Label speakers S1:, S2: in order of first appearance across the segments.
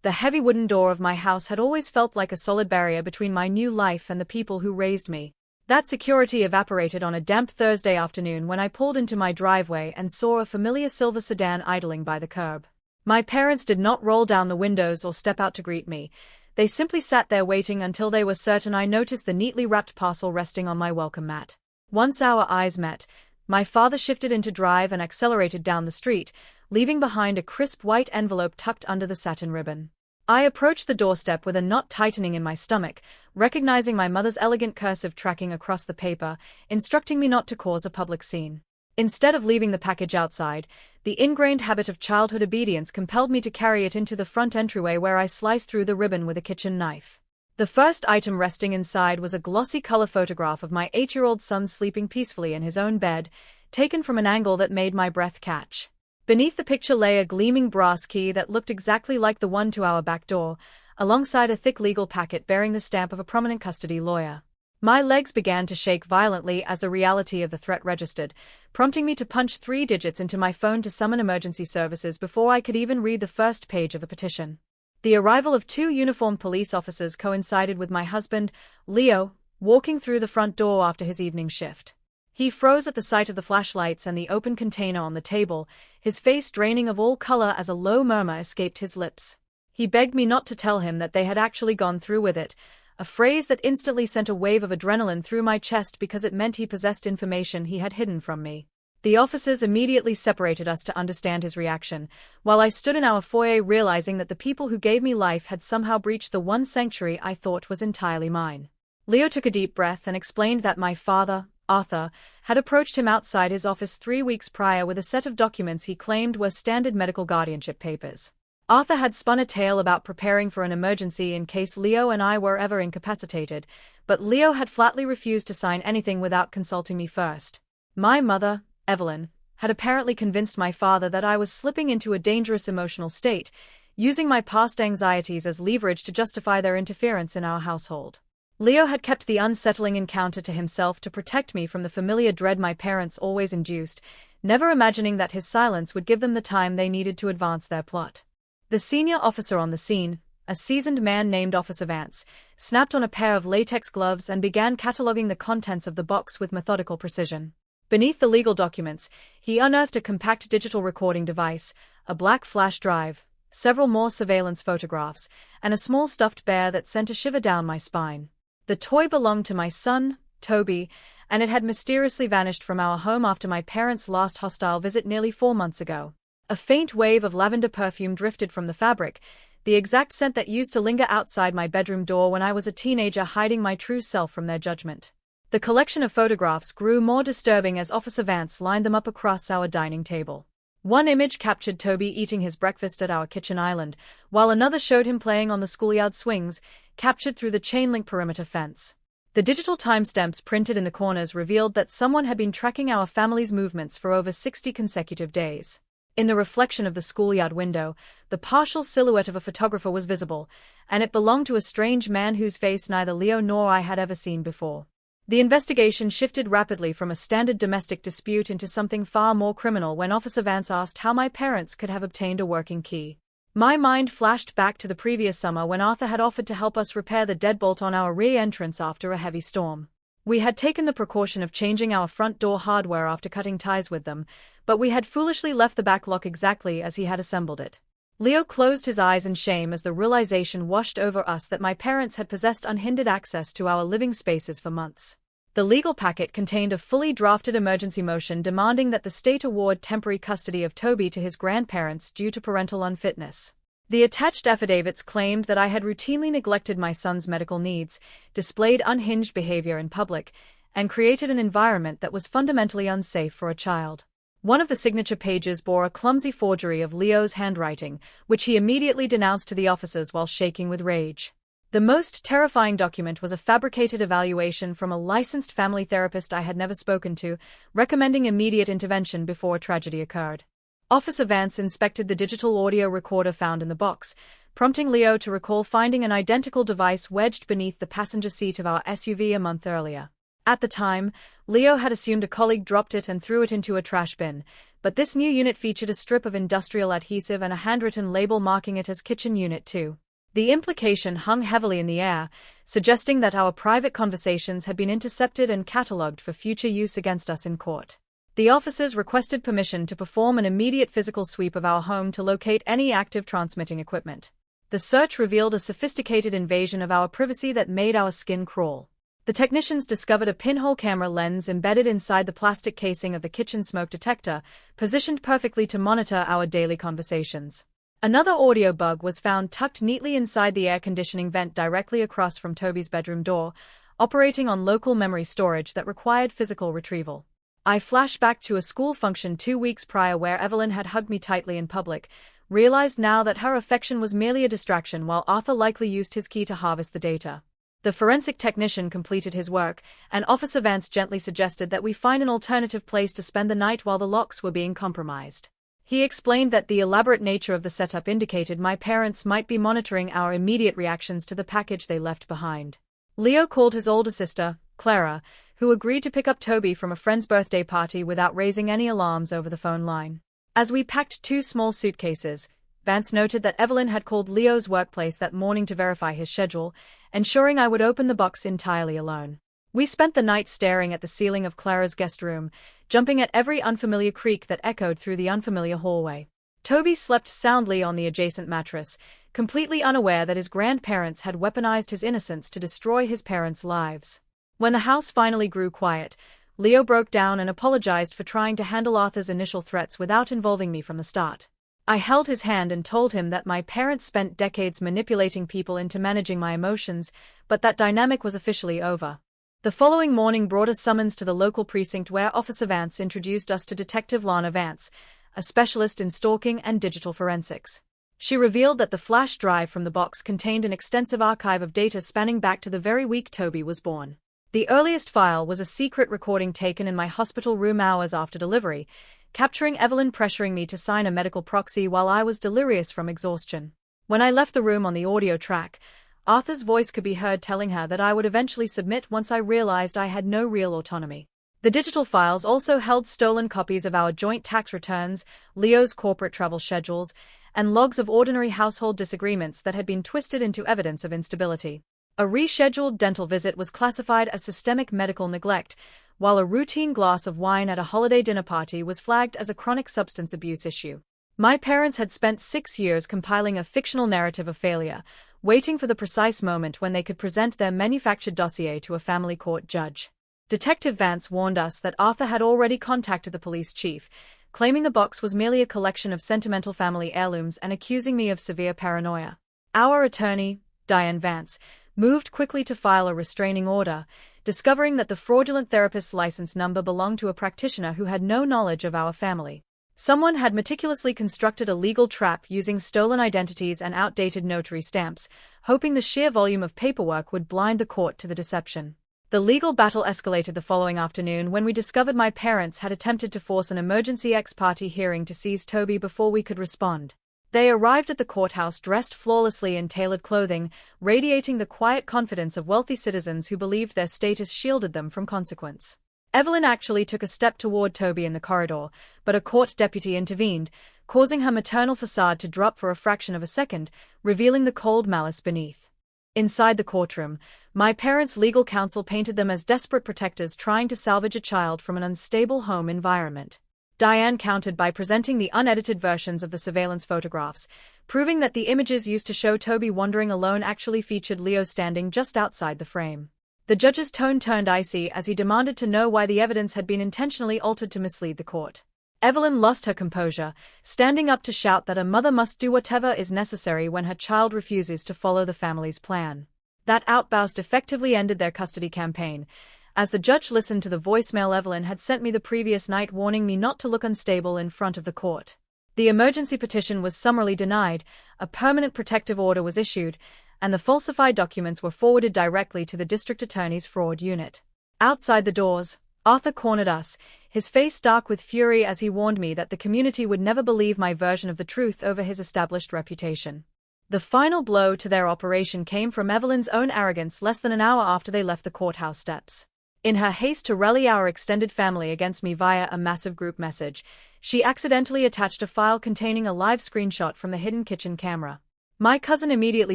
S1: The heavy wooden door of my house had always felt like a solid barrier between my new life and the people who raised me. That security evaporated on a damp Thursday afternoon when I pulled into my driveway and saw a familiar silver sedan idling by the curb. My parents did not roll down the windows or step out to greet me. They simply sat there waiting until they were certain I noticed the neatly wrapped parcel resting on my welcome mat. Once our eyes met, my father shifted into drive and accelerated down the street, leaving behind a crisp white envelope tucked under the satin ribbon. I approached the doorstep with a knot tightening in my stomach, recognizing my mother's elegant cursive tracking across the paper, instructing me not to cause a public scene. Instead of leaving the package outside, the ingrained habit of childhood obedience compelled me to carry it into the front entryway where I sliced through the ribbon with a kitchen knife. The first item resting inside was a glossy color photograph of my 8-year-old son sleeping peacefully in his own bed, taken from an angle that made my breath catch. Beneath the picture lay a gleaming brass key that looked exactly like the one to our back door, alongside a thick legal packet bearing the stamp of a prominent custody lawyer. My legs began to shake violently as the reality of the threat registered, prompting me to punch 3 digits into my phone to summon emergency services before I could even read the first page of the petition. The arrival of 2 uniformed police officers coincided with my husband, Leo, walking through the front door after his evening shift. He froze at the sight of the flashlights and the open container on the table, his face draining of all color as a low murmur escaped his lips. He begged me not to tell him that they had actually gone through with it, a phrase that instantly sent a wave of adrenaline through my chest because it meant he possessed information he had hidden from me. The officers immediately separated us to understand his reaction, while I stood in our foyer realizing that the people who gave me life had somehow breached the one sanctuary I thought was entirely mine. Leo took a deep breath and explained that my father, Arthur, had approached him outside his office 3 weeks prior with a set of documents he claimed were standard medical guardianship papers. Arthur had spun a tale about preparing for an emergency in case Leo and I were ever incapacitated, but Leo had flatly refused to sign anything without consulting me first. My mother, Evelyn, had apparently convinced my father that I was slipping into a dangerous emotional state, using my past anxieties as leverage to justify their interference in our household. Leo had kept the unsettling encounter to himself to protect me from the familiar dread my parents always induced, never imagining that his silence would give them the time they needed to advance their plot. The senior officer on the scene, a seasoned man named Officer Vance, snapped on a pair of latex gloves and began cataloging the contents of the box with methodical precision. Beneath the legal documents, he unearthed a compact digital recording device, a black flash drive, several more surveillance photographs, and a small stuffed bear that sent a shiver down my spine. The toy belonged to my son, Toby, and it had mysteriously vanished from our home after my parents' last hostile visit nearly 4 months ago. A faint wave of lavender perfume drifted from the fabric, the exact scent that used to linger outside my bedroom door when I was a teenager, hiding my true self from their judgment. The collection of photographs grew more disturbing as Officer Vance lined them up across our dining table. One image captured Toby eating his breakfast at our kitchen island, while another showed him playing on the schoolyard swings, captured through the chain-link perimeter fence. The digital timestamps printed in the corners revealed that someone had been tracking our family's movements for over 60 consecutive days. In the reflection of the schoolyard window, the partial silhouette of a photographer was visible, and it belonged to a strange man whose face neither Leo nor I had ever seen before. The investigation shifted rapidly from a standard domestic dispute into something far more criminal when Officer Vance asked how my parents could have obtained a working key. My mind flashed back to the previous summer when Arthur had offered to help us repair the deadbolt on our rear entrance after a heavy storm. We had taken the precaution of changing our front door hardware after cutting ties with them, but we had foolishly left the back lock exactly as he had assembled it. Leo closed his eyes in shame as the realization washed over us that my parents had possessed unhindered access to our living spaces for months. The legal packet contained a fully drafted emergency motion demanding that the state award temporary custody of Toby to his grandparents due to parental unfitness. The attached affidavits claimed that I had routinely neglected my son's medical needs, displayed unhinged behavior in public, and created an environment that was fundamentally unsafe for a child. One of the signature pages bore a clumsy forgery of Leo's handwriting, which he immediately denounced to the officers while shaking with rage. The most terrifying document was a fabricated evaluation from a licensed family therapist I had never spoken to, recommending immediate intervention before a tragedy occurred. Officer Vance inspected the digital audio recorder found in the box, prompting Leo to recall finding an identical device wedged beneath the passenger seat of our SUV a month earlier. At the time, Leo had assumed a colleague dropped it and threw it into a trash bin, but this new unit featured a strip of industrial adhesive and a handwritten label marking it as Kitchen Unit 2. The implication hung heavily in the air, suggesting that our private conversations had been intercepted and catalogued for future use against us in court. The officers requested permission to perform an immediate physical sweep of our home to locate any active transmitting equipment. The search revealed a sophisticated invasion of our privacy that made our skin crawl. The technicians discovered a pinhole camera lens embedded inside the plastic casing of the kitchen smoke detector, positioned perfectly to monitor our daily conversations. Another audio bug was found tucked neatly inside the air conditioning vent directly across from Toby's bedroom door, operating on local memory storage that required physical retrieval. I flashed back to a school function 2 weeks prior where Evelyn had hugged me tightly in public, realized now that her affection was merely a distraction while Arthur likely used his key to harvest the data. The forensic technician completed his work, and Officer Vance gently suggested that we find an alternative place to spend the night while the locks were being compromised. He explained that the elaborate nature of the setup indicated my parents might be monitoring our immediate reactions to the package they left behind. Leo called his older sister, Clara, who agreed to pick up Toby from a friend's birthday party without raising any alarms over the phone line. As we packed 2 small suitcases, Vance noted that Evelyn had called Leo's workplace that morning to verify his schedule, ensuring I would open the box entirely alone. We spent the night staring at the ceiling of Clara's guest room, jumping at every unfamiliar creak that echoed through the unfamiliar hallway. Toby slept soundly on the adjacent mattress, completely unaware that his grandparents had weaponized his innocence to destroy his parents' lives. When the house finally grew quiet, Leo broke down and apologized for trying to handle Arthur's initial threats without involving me from the start. I held his hand and told him that my parents spent decades manipulating people into managing my emotions, but that dynamic was officially over. The following morning brought a summons to the local precinct where Officer Vance introduced us to Detective Lana Vance, a specialist in stalking and digital forensics. She revealed that the flash drive from the box contained an extensive archive of data spanning back to the very week Toby was born. The earliest file was a secret recording taken in my hospital room hours after delivery, capturing Evelyn pressuring me to sign a medical proxy while I was delirious from exhaustion. When I left the room on the audio track, Arthur's voice could be heard telling her that I would eventually submit once I realized I had no real autonomy. The digital files also held stolen copies of our joint tax returns, Leo's corporate travel schedules, and logs of ordinary household disagreements that had been twisted into evidence of instability. A rescheduled dental visit was classified as systemic medical neglect, while a routine glass of wine at a holiday dinner party was flagged as a chronic substance abuse issue. My parents had spent 6 years compiling a fictional narrative of failure, waiting for the precise moment when they could present their manufactured dossier to a family court judge. Detective Vance warned us that Arthur had already contacted the police chief, claiming the box was merely a collection of sentimental family heirlooms and accusing me of severe paranoia. Our attorney, Diane Vance, moved quickly to file a restraining order, discovering that the fraudulent therapist's license number belonged to a practitioner who had no knowledge of our family. Someone had meticulously constructed a legal trap using stolen identities and outdated notary stamps, hoping the sheer volume of paperwork would blind the court to the deception. The legal battle escalated the following afternoon when we discovered my parents had attempted to force an emergency ex-parte hearing to seize Toby before we could respond. They arrived at the courthouse dressed flawlessly in tailored clothing, radiating the quiet confidence of wealthy citizens who believed their status shielded them from consequence. Evelyn actually took a step toward Toby in the corridor, but a court deputy intervened, causing her maternal facade to drop for a fraction of a second, revealing the cold malice beneath. Inside the courtroom, my parents' legal counsel painted them as desperate protectors trying to salvage a child from an unstable home environment. Diane countered by presenting the unedited versions of the surveillance photographs, proving that the images used to show Toby wandering alone actually featured Leo standing just outside the frame. The judge's tone turned icy as he demanded to know why the evidence had been intentionally altered to mislead the court. Evelyn lost her composure, standing up to shout that a mother must do whatever is necessary when her child refuses to follow the family's plan. That outburst effectively ended their custody campaign, as the judge listened to the voicemail Evelyn had sent me the previous night warning me not to look unstable in front of the court. The emergency petition was summarily denied, a permanent protective order was issued, and the falsified documents were forwarded directly to the district attorney's fraud unit. Outside the doors, Arthur cornered us, his face dark with fury as he warned me that the community would never believe my version of the truth over his established reputation. The final blow to their operation came from Evelyn's own arrogance less than an hour after they left the courthouse steps. In her haste to rally our extended family against me via a massive group message, she accidentally attached a file containing a live screenshot from the hidden kitchen camera. My cousin immediately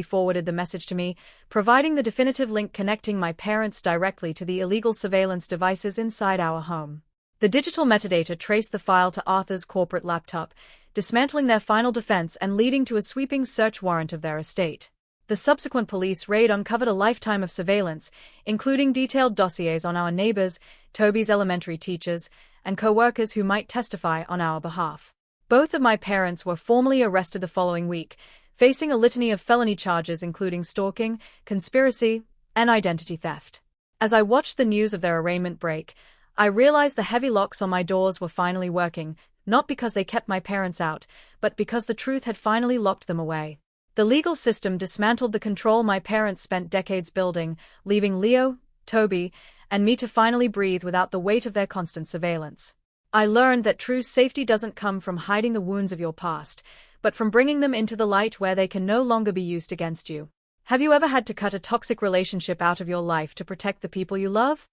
S1: forwarded the message to me, providing the definitive link connecting my parents directly to the illegal surveillance devices inside our home. The digital metadata traced the file to Arthur's corporate laptop, dismantling their final defense and leading to a sweeping search warrant of their estate. The subsequent police raid uncovered a lifetime of surveillance, including detailed dossiers on our neighbors, Toby's elementary teachers, and co-workers who might testify on our behalf. Both of my parents were formally arrested the following week, facing a litany of felony charges including stalking, conspiracy, and identity theft. As I watched the news of their arraignment break, I realized the heavy locks on my doors were finally working, not because they kept my parents out, but because the truth had finally locked them away. The legal system dismantled the control my parents spent decades building, leaving Leo, Toby, and me to finally breathe without the weight of their constant surveillance. I learned that true safety doesn't come from hiding the wounds of your past, but from bringing them into the light where they can no longer be used against you. Have you ever had to cut a toxic relationship out of your life to protect the people you love?